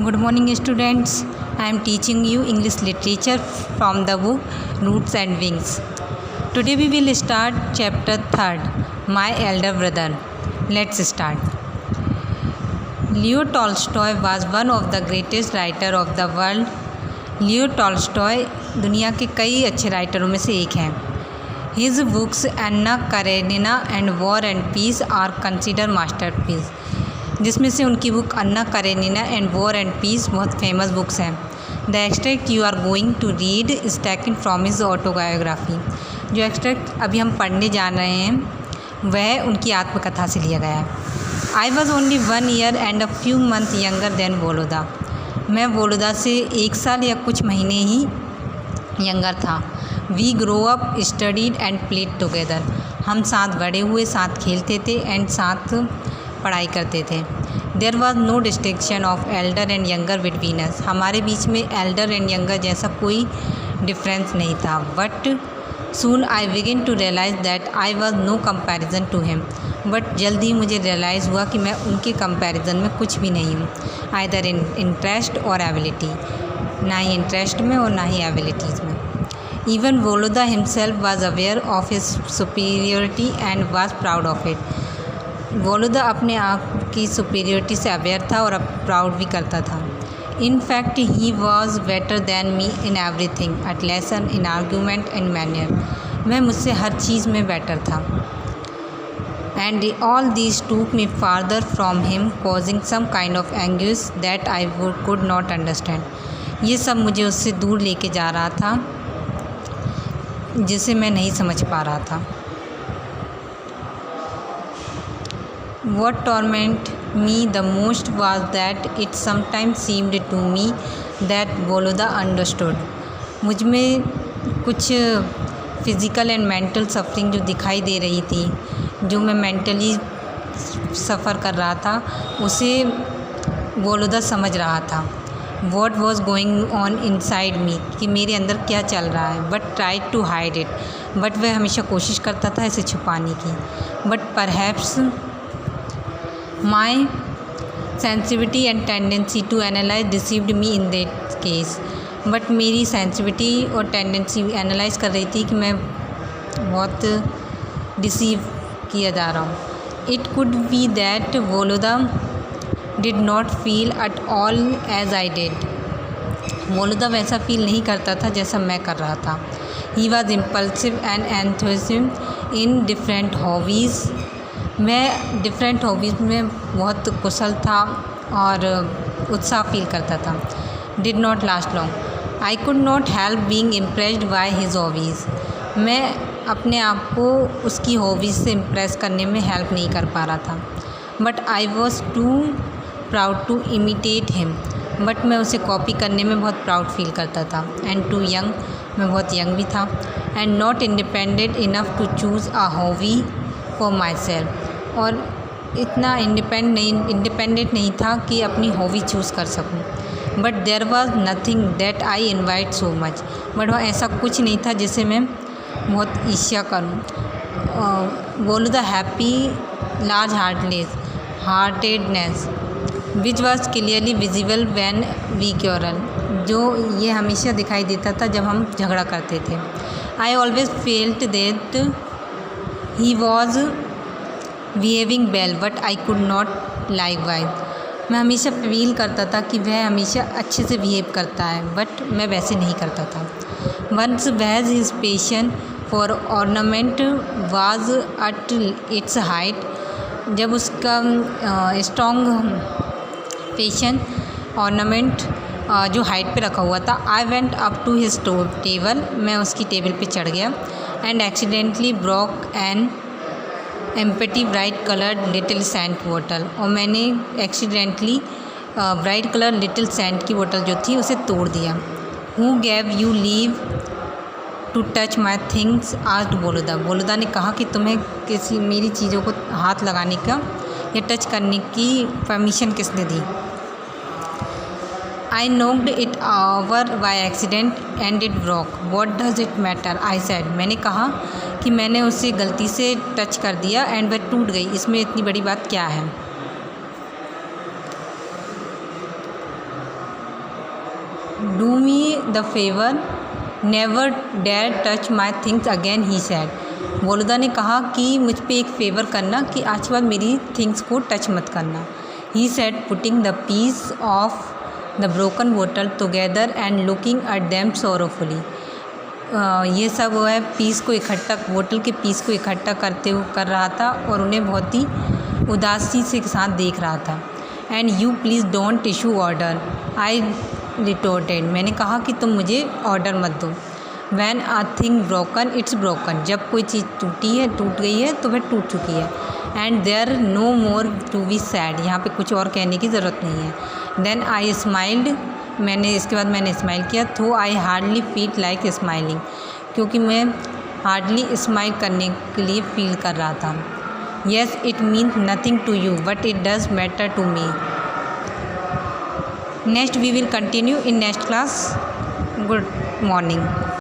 Good morning, students. I am teaching you English literature from the book Roots and Wings. Today we will start chapter 3rd, My Elder Brother. Let's start. Leo Tolstoy was one of the greatest writer of the world. Leo Tolstoy दुनिया के कई अच्छे राइटरों में से एक हैं. His books Anna Karenina and War and Peace are considered masterpiece. जिसमें से उनकी book Anna Karenina and War and Peace बहुत फेमस बुक्स हैं. The extract you are going to read is taken from his autobiography. जो extract अभी हम पढ़ने जा रहे हैं वह उनकी आत्मकथा से लिया गया है. I was only 1 year and a few month younger than Volodya. मैं वोलोदा से 1 साल या कुछ महीने ही यंगर था. We grow up studied and played together. हम साथ बड़े हुए, साथ खेलते थे एंड साथ पढ़ाई करते थे. There was no distinction of elder and younger between us. हमारे बीच में एल्डर एंड यंगर जैसा कोई डिफरेंस नहीं था. But soon I begin to realise that I was no comparison to him. But जल्दी मुझे रियलाइज़ हुआ कि मैं उनके कंपैरिजन में कुछ भी नहीं हूँ. आइदर इन इंटरेस्ट और एबिलिटी. ना ही इंटरेस्ट में और ना ही एबिलिटीज़ में. Even Volodya himself was aware of his superiority and was proud of it. Volodya अपने आप की सुपीरियरिटी से अवेयर था और अब प्राउड भी करता था. In fact he was better than me in everything, at lesson, in argument and manner. मैं मुझसे हर चीज़ में बेटर था. And all these took me farther from him, causing some kind of anguish that I could not understand. ये सब मुझे उससे दूर लेके जा रहा था जिसे मैं नहीं समझ पा रहा था. What tormented me the most was that it sometimes seemed to me that Voloda understood. मुझ में कुछ फिज़िकल एंड मेंटल सफरिंग जो दिखाई दे रही थी, जो मैं मेंटली सफ़र कर रहा था, उसे वोलोदा समझ रहा था. What was going on inside me, कि मेरे अंदर क्या चल रहा है. But tried to hide it. But वह हमेशा कोशिश करता था इसे छुपाने की. But perhaps my sensitivity and tendency to analyze deceived me in that case. But मेरी सेंसिटिविटी और टेंडेंसी एनालाइज कर रही थी कि मैं बहुत डिसीव किया जा रहा हूँ. It could be that Volodya did not feel at all as I did. Volodya वैसा फील नहीं करता था जैसा मैं कर रहा था. He was impulsive and enthusiastic in different hobbies. मैं डिफरेंट हॉबीज़ में बहुत कुशल था और उत्साह फील करता था. Did not last long. I could not help being impressed by his hobbies. मैं अपने आप को उसकी हॉबीज़ से इम्प्रेस करने में हेल्प नहीं कर पा रहा था. But I was too proud to imitate him. But मैं उसे कॉपी करने में बहुत प्राउड फील करता था. And too young. मैं बहुत यंग भी था. And not independent enough to choose a hobby for myself. और इतना इंडिपेंडेंट नहीं था कि अपनी हॉबी चूज़ कर सकूं. But there was nothing that I invite so much. But वह ऐसा कुछ नहीं था जिसे मैं बहुत ईर्ष्या करूं. Volodya happy large heartedness which was clearly visible when we quarrel. जो ये हमेशा दिखाई देता था जब हम झगड़ा करते थे. I always felt that he was behaving well but I could not like wise. मैं हमेशा फील करता था कि वह हमेशा अच्छे से बिहेव करता है बट मैं वैसे नहीं करता था. Once was his passion for ornament was at its height. जब उसका स्ट्रॉन्ग पेशन ऑर्नामेंट जो हाइट पे रखा हुआ था. I went up to his table. मैं उसकी टेबल पे चढ़ गया. And accidentally broke an empty bright coloured little scent बोतल. और मैंने accidentally bright colour little scent की बोतल जो थी उसे तोड़ दिया. Who gave you leave to touch my things asked वोलोदा. वोलोदा ने कहा कि तुम्हें किसी मेरी चीज़ों को हाथ लगाने का या टच करने की परमिशन किसने दी. I knocked it over by accident and it broke. What does it matter, I said. मैंने कहा कि मैंने उसे गलती से टच कर दिया एंड वह टूट गई. इसमें इतनी बड़ी बात क्या है. Do me the favour, never dare touch my things again, he said. बोलूदा ने कहा कि मुझ पे एक फेवर करना कि आज के बाद मेरी थिंग्स को टच मत करना। He said putting the piece of the broken bottle together and looking at them sorrowfully. ये सब वो है पीस को इकट्ठा, बोतल के पीस को इकट्ठा कर रहा था और उन्हें बहुत ही उदासी से साथ देख रहा था। And you please don't issue order, I retorted. मैंने कहा कि तुम मुझे ऑर्डर मत दो। When a thing broken it's broken, जब कोई चीज़ टूटी है, टूट गई है तो वह टूट चुकी है। And there no more to be sad, यहाँ पे कुछ और कहने की ज़रूरत नहीं है। देन आई स्माइल्ड, इसके बाद मैंने स्माइल किया। थो I hardly feel like smiling, क्योंकि मैं हार्डली स्माइल करने के लिए फील कर रहा था। Yes it means nothing to you but it does matter to me. Next we will continue in next class. Good morning.